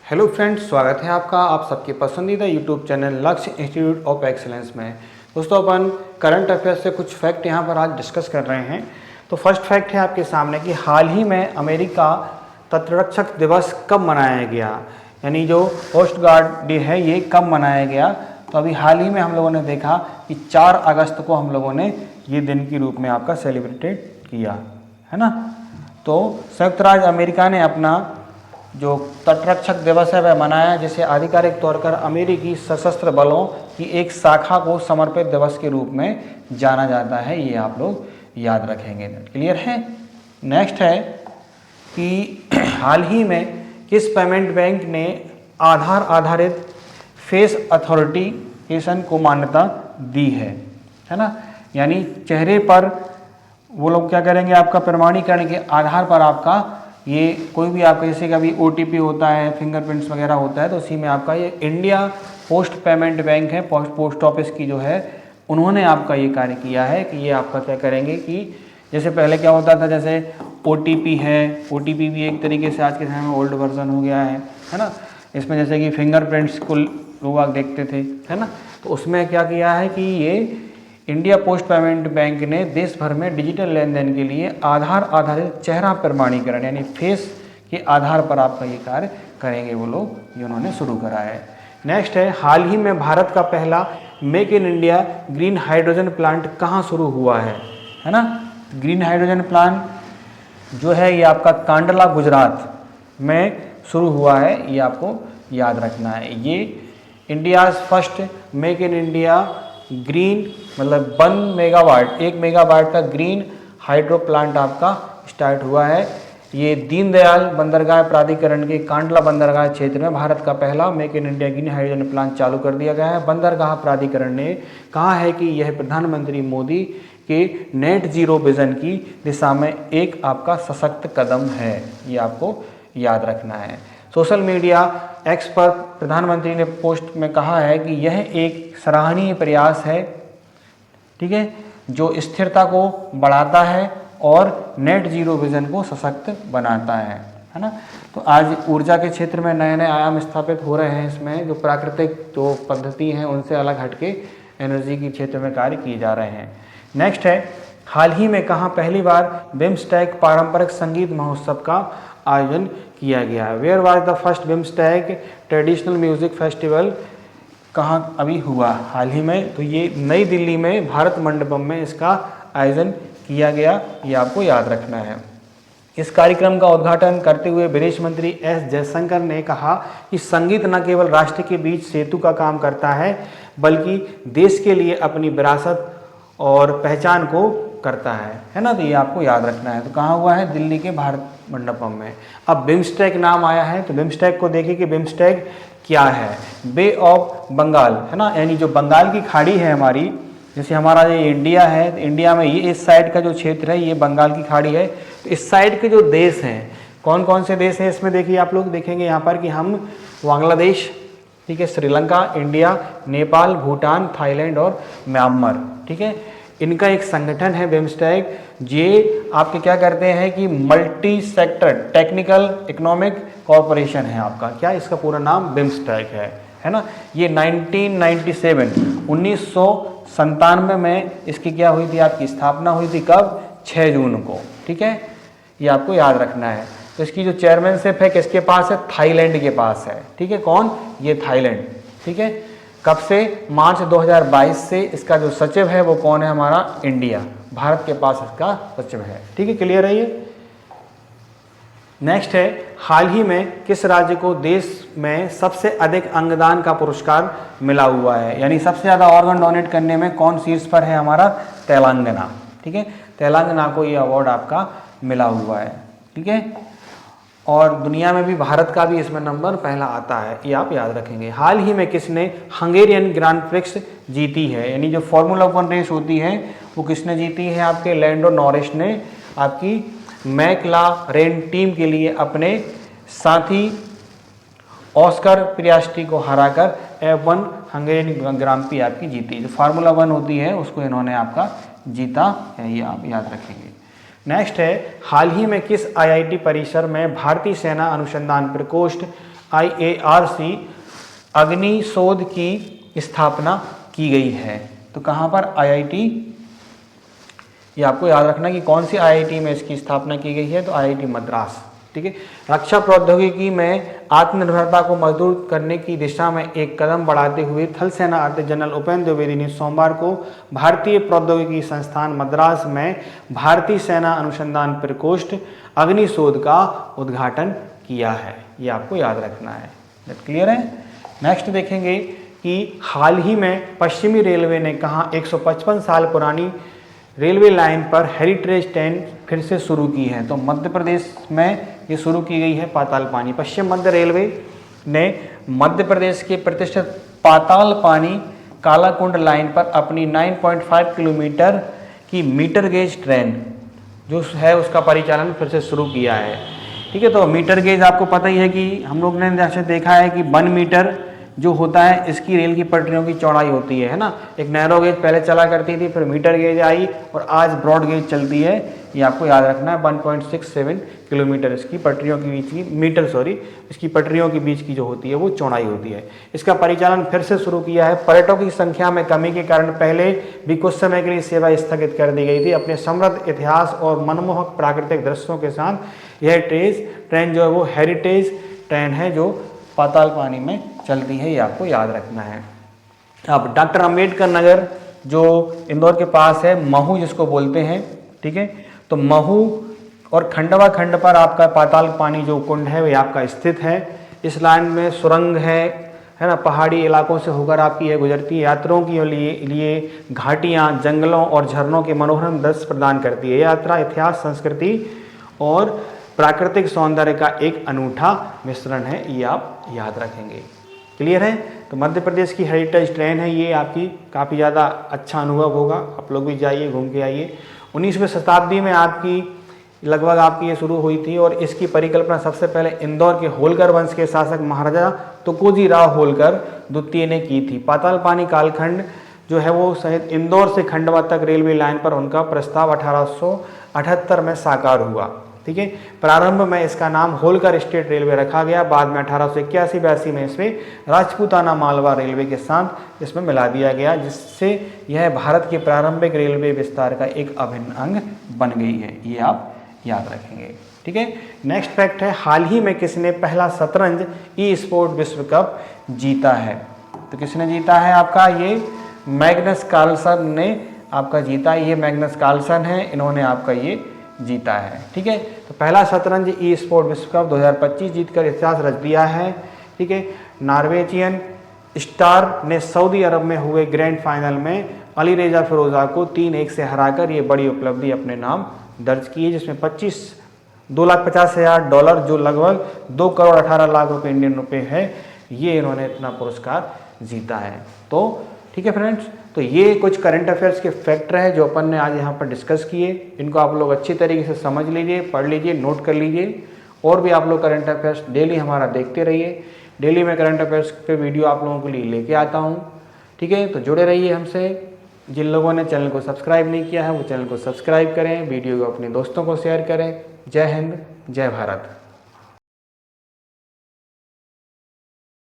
Hello friends, स्वागत है आपका आप सबके पसंदीदा यूट्यूब चैनल लक्ष्य इंस्टीट्यूट ऑफ एक्सीलेंस में। दोस्तों, अपन करंट अफेयर्स से कुछ फैक्ट यहाँ पर आज डिस्कस कर रहे हैं। तो फर्स्ट फैक्ट है आपके सामने कि हाल ही में अमेरिका तटरक्षक दिवस कब मनाया गया, यानी जो कोस्ट गार्ड डे है ये कब मनाया गया। तो अभी हाल ही में हम लोगों ने देखा कि 4 अगस्त को हम लोगों ने ये दिन के रूप में आपका सेलिब्रेटेड किया है ना। तो संयुक्त राज्य अमेरिका ने अपना जो तटरक्षक दिवस है वह मनाया, जिसे आधिकारिक तौर पर अमेरिकी सशस्त्र बलों की एक शाखा को समर्पित दिवस के रूप में जाना जाता है। ये आप लोग याद रखेंगे। क्लियर है। नेक्स्ट है कि हाल ही में किस पेमेंट बैंक ने आधार आधारित फेस अथॉरिटिकेशन को मान्यता दी है ना। यानी चेहरे पर वो लोग क्या करेंगे, आपका प्रमाणीकरण के आधार पर आपका ये कोई भी आपका जैसे कभी OTP होता है, फिंगरप्रिंट्स वगैरह होता है, तो उसी में आपका ये इंडिया पोस्ट पेमेंट बैंक है, पोस्ट ऑफिस की जो है, उन्होंने आपका ये कार्य किया है कि ये आपका क्या करेंगे कि जैसे पहले क्या होता था, जैसे OTP है, OTP भी एक तरीके से आज के समय में ओल्ड वर्जन हो गया है ना। इसमें जैसे कि फिंगरप्रिंट्स को लोग देखते थे, है ना। तो उसमें क्या किया है कि ये इंडिया पोस्ट पेमेंट बैंक ने देश भर में डिजिटल लेन देन के लिए आधार आधारित चेहरा प्रमाणीकरण यानी फेस के आधार पर आपका ये कार्य करेंगे वो लोग, ये उन्होंने शुरू करा है। नेक्स्ट है, हाल ही में भारत का पहला make in India green hydrogen plant कहाँ शुरू हुआ है ना। ग्रीन हाइड्रोजन प्लांट जो है ये आपका कांडला गुजरात में शुरू हुआ है, ये आपको याद रखना है। ये India's first make in India green मतलब 1 मेगावाट का ग्रीन हाइड्रो प्लांट आपका स्टार्ट हुआ है। ये दीनदयाल बंदरगाह प्राधिकरण के कांडला बंदरगाह क्षेत्र में भारत का पहला make in India green hydrogen plant चालू कर दिया गया है। बंदरगाह प्राधिकरण ने कहा है कि यह प्रधानमंत्री मोदी के नेट जीरो विजन की दिशा में एक आपका सशक्त कदम है, ये आपको याद रखना है। सोशल मीडिया एक्स पर प्रधानमंत्री ने पोस्ट में कहा है कि यह एक सराहनीय प्रयास है, ठीक है, जो स्थिरता को बढ़ाता है और नेट जीरो विजन को सशक्त बनाता है ना। तो आज ऊर्जा के क्षेत्र में नए नए आयाम स्थापित हो रहे हैं। इसमें जो प्राकृतिक जो पद्धति हैं उनसे अलग हटके एनर्जी के क्षेत्र में कार्य किए जा रहे हैं। नेक्स्ट है, हाल ही में कहाँ पहली बार बिम्स्टेक पारंपरिक संगीत महोत्सव का आयोजन किया गया है। Where was the first BIMSTEC traditional music festival, कहाँ अभी हुआ हाल ही में, तो ये नई दिल्ली में भारत मंडपम में इसका आयोजन किया गया, ये आपको याद रखना है। इस कार्यक्रम का उद्घाटन करते हुए विदेश मंत्री एस जयशंकर ने कहा कि संगीत न केवल राष्ट्र के बीच सेतु का काम करता है बल्कि देश के लिए अपनी विरासत और पहचान को करता है ना। तो ये आपको याद रखना है। तो कहाँ हुआ है, दिल्ली के भारत मंडपम में। अब बिम्स्टेक नाम आया है, तो बिम्स्टेक को देखिए कि बिम्स्टेक क्या है। बे ऑफ बंगाल है ना, यानी जो बंगाल की खाड़ी है हमारी, जैसे हमारा ये इंडिया है, तो इंडिया में ये इस साइड का जो क्षेत्र है ये बंगाल की खाड़ी है। तो इस साइड के जो देश हैं, कौन कौन से देश हैं इसमें देखिए, आप लोग देखेंगे यहाँ पर कि हम बांग्लादेश, ठीक है, श्रीलंका, इंडिया, नेपाल, भूटान, थाईलैंड और म्यांमार, ठीक है, इनका एक संगठन है बिम्स्टेक। ये आपके क्या करते हैं कि multi sector technical economic corporation है आपका, क्या इसका पूरा नाम बिम्स्टेक है ना। ये 1997 में इसकी क्या हुई थी, आपकी स्थापना हुई थी कब, 6 जून को, ठीक है, ये आपको याद रखना है। तो इसकी जो चेयरमैनशिप है किसके पास है, थाईलैंड के पास है, ठीक है, कौन, ये थाईलैंड, ठीक है। कब से, मार्च 2022 से। इसका जो सचिव है वो कौन है, हमारा इंडिया, भारत के पास इसका सचिव है, ठीक है, क्लियर है ये। नेक्स्ट है, हाल ही में किस राज्य को देश में सबसे अधिक अंगदान का पुरस्कार मिला हुआ है, यानी सबसे ज़्यादा ऑर्गन डोनेट करने में कौन शीर्ष पर है, हमारा तेलंगाना, ठीक है, तेलंगाना को ये अवार्ड आपका मिला हुआ है, ठीक है। और दुनिया में भी भारत का भी इसमें नंबर पहला आता है, ये आप याद रखेंगे। हाल ही में किसने हंगेरियन ग्रांड प्रिक्स जीती है, यानी जो फार्मूला 1 रेस होती है वो किसने जीती है, आपके लैंडो नॉरिस ने आपकी मैकलारेन टीम के लिए अपने साथी ऑस्कर पियास्ट्री को हराकर F1 हंगेरियन ग्रांड प्री आपकी जीती। जो फार्मूला 1 होती है उसको इन्होंने आपका जीता है, ये आप याद रखेंगे। नेक्स्ट है, हाल ही में किस आईआईटी परिसर में भारतीय सेना अनुसंधान प्रकोष्ठ IARC अग्नि शोध की स्थापना की गई है। तो कहाँ पर? IIT, ये आपको याद रखना कि कौन सी IIT में इसकी स्थापना की गई है, तो IIT मद्रास। ठीक है। रक्षा प्रौद्योगिकी में आत्मनिर्भरता को मजबूत करने की दिशा में एक कदम बढ़ाते हुए थल सेना अध्यक्ष जनरल उपेंद्र द्विवेदी ने सोमवार को भारतीय प्रौद्योगिकी संस्थान मद्रास में भारतीय सेना अनुसंधान प्रकोष्ठ अग्नि शोध का उद्घाटन किया है। ये आपको याद रखना है। क्लियर है? नेक्स्ट देखेंगे कि हाल ही में पश्चिमी रेलवे ने कहा 155 साल पुरानी रेलवे लाइन पर हेरिटेज ट्रेन फिर से शुरू की है। तो मध्य प्रदेश में ये शुरू की गई है पाताल पानी। पश्चिम मध्य रेलवे ने मध्य प्रदेश के प्रतिष्ठित पाताल पानी कालाकुंड लाइन पर अपनी 9.5 किलोमीटर की मीटर गेज ट्रेन जो है उसका परिचालन फिर से शुरू किया है। ठीक है। तो मीटर गेज आपको पता ही है कि हम लोग ने जैसे देखा है कि 1 मीटर जो होता है इसकी रेल की पटरियों की चौड़ाई होती है ना। एक नैरो गेज पहले चला करती थी, फिर मीटर गेज आई और आज ब्रॉड गेज चलती है। ये आपको याद रखना है। 1.67 किलोमीटर इसकी पटरियों के बीच की इसकी पटरियों के बीच की जो होती है वो चौड़ाई होती है। इसका परिचालन फिर से शुरू किया है। पर्यटकों की संख्या में कमी के कारण पहले भी कुछ समय के लिए सेवा स्थगित कर दी गई थी। अपने समृद्ध इतिहास और मनमोहक प्राकृतिक दृश्यों के साथ यह ट्रेन जो है वो हेरिटेज ट्रेन है जो पाताल पानी में चलती है। ये आपको याद रखना है। अब डॉक्टर अंबेडकर नगर जो इंदौर के पास है, महू जिसको बोलते हैं। ठीक है। तो महू और खंडवा खंड पर आपका पाताल पानी जो कुंड है वह आपका स्थित है। इस लाइन में सुरंग है ना। पहाड़ी इलाकों से होकर आपकी यह गुजरती है। यात्रियों के लिए घाटियाँ, जंगलों और झरनों के मनोरम दृश्य प्रदान करती है। यात्रा इतिहास, संस्कृति और प्राकृतिक सौंदर्य का एक अनूठा मिश्रण है। ये आप याद रखेंगे। क्लियर है? तो मध्य प्रदेश की हेरिटेज ट्रेन है ये, आपकी काफ़ी ज़्यादा अच्छा अनुभव होगा। आप लोग भी जाइए, घूम के आइए। 19वीं शताब्दी में लगभग आपकी ये शुरू हुई थी और इसकी परिकल्पना सबसे पहले इंदौर के होलकर वंश के शासक महाराजा तुकोजी राव होलकर द्वितीय ने की थी। पाताल पानी कालखंड जो है वो सहित इंदौर से खंडवा तक रेलवे लाइन पर उनका प्रस्ताव 1878 में साकार हुआ। ठीक है। प्रारंभ में इसका नाम होलकर स्टेट रेलवे रखा गया। बाद में 1881-82 में इसमें राजपूताना मालवा रेलवे के साथ इसमें मिला दिया गया, जिससे यह भारत के प्रारंभिक रेलवे विस्तार का एक अभिन्न अंग बन गई है। ये आप याद रखेंगे। ठीक है। नेक्स्ट फैक्ट है, हाल ही में किसने पहला शतरंज ई स्पोर्ट विश्व कप जीता है? तो किसने जीता है? आपका ये मैग्नस कार्लसन ने आपका जीता। ये मैग्नस कार्लसन है, इन्होंने आपका ये जीता है। ठीक है। तो पहला शतरंज ई स्पोर्ट विश्व कप 2025 जीतकर इतिहास रच दिया है। ठीक है। नॉर्वेजियन स्टार ने सऊदी अरब में हुए ग्रैंड फाइनल में अली रेजा फिरोजा को 3-1 से हराकर ये बड़ी उपलब्धि अपने नाम दर्ज की है, जिसमें $2,50,000 जो लगभग 2 करोड़ 18 लाख रुपए इंडियन रुपए है, ये इन्होंने इतना पुरस्कार जीता है। तो ठीक है फ्रेंड्स, तो ये कुछ करंट अफेयर्स के फैक्ट रहे जो अपन ने आज यहाँ पर डिस्कस किए। इनको आप लोग अच्छी तरीके से समझ लीजिए, पढ़ लीजिए, नोट कर लीजिए। और भी आप लोग करंट अफेयर्स डेली हमारा देखते रहिए। डेली मैं करंट अफेयर्स पे वीडियो आप लोगों के लिए लेके आता हूँ। ठीक है। तो जुड़े रहिए हमसे। जिन लोगों ने चैनल को सब्सक्राइब नहीं किया है वो चैनल को सब्सक्राइब करें, वीडियो को अपने दोस्तों को शेयर करें। जय हिंद, जय भारत।